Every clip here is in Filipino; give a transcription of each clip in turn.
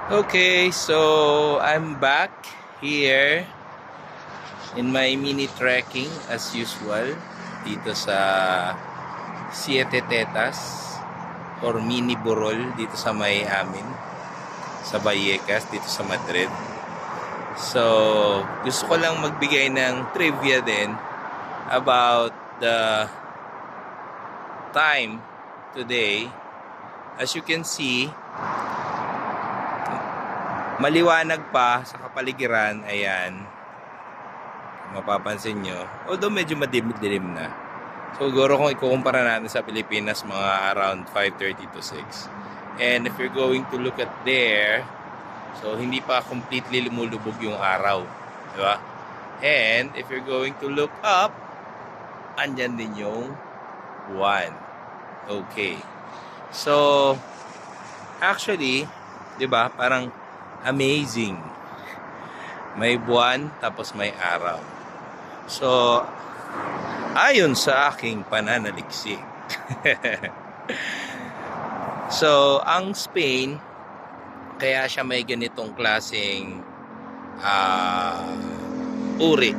Okay, so I'm back here in my mini trekking as usual dito sa Siete Tetas or Mini Burol dito sa may amin sa Vallecas dito sa Madrid. So, gusto ko lang magbigay ng trivia din about the time today. As you can see, maliwanag pa sa kapaligiran, ayan, mapapansin nyo, although medyo madilim na. So siguro kung ikukumpara natin sa Pilipinas, mga around 5:30 to 6. And if you're going to look at there, so hindi pa completely lumulubog yung araw, di ba? And if you're going to look up, andyan din yung buwan. Okay. So actually, di ba, parang amazing. May buwan tapos may araw. So, ayon sa aking pananaliksik. So, ang Spain, kaya siya may ganitong klaseng uri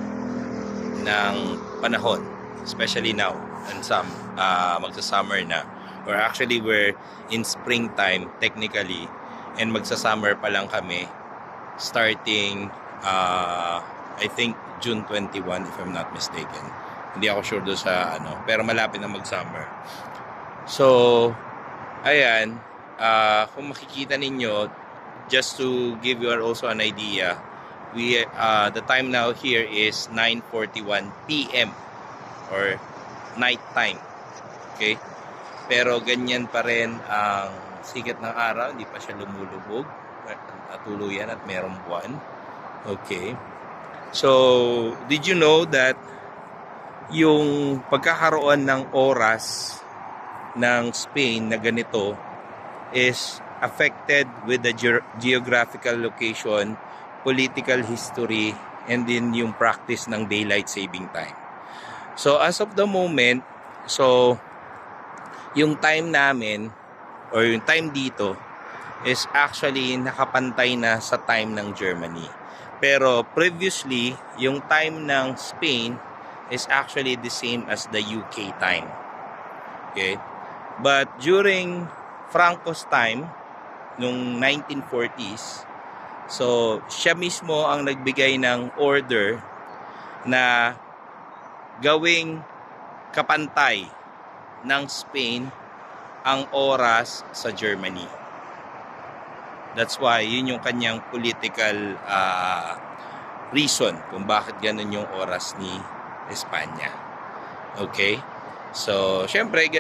ng panahon. Especially now. And magsa-summer na. Or actually, we're in springtime technically. And magsa-summer pa lang kami. Starting, I think, June 21 if I'm not mistaken. Hindi ako sure doon sa ano. Pero malapit na mag-summer. So, ayan. Kung makikita ninyo, just to give you also an idea, the time now here is 9:41 p.m. or night time. Okay? Pero ganyan pa rin ang sikat ng araw, hindi pa siya lumulubog at tuluyan at merong buwan. Okay. So, did you know that yung pagkakaroon ng oras ng Spain na ganito is affected with the geographical location, political history, and then yung practice ng daylight saving time. So, as of the moment, so yung time namin or yung time dito is actually nakapantay na sa time ng Germany. Pero previously, yung time ng Spain is actually the same as the UK time. Okay? But during Franco's time, nung 1940s, so siya mismo ang nagbigay ng order na gawing kapantay ng Spain ang oras sa Germany. That's why yun yung kanyang political reason kung bakit ganun yung oras ni Espanya. Okay? So, syempre,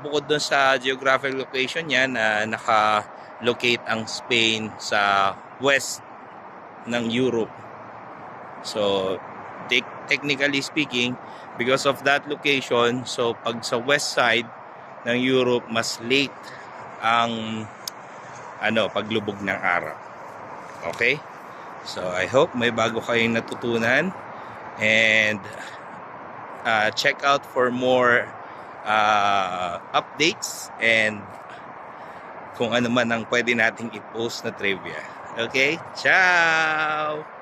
bukod dun sa geographic location niya na naka-locate ang Spain sa west ng Europe. So, technically speaking, because of that location, so pag sa west side ng Europe, mas late ang paglubog ng araw. Okay? So, I hope may bago kayong natutunan. And check out for more updates and kung ano man ang pwede nating i-post na trivia. Okay? Ciao!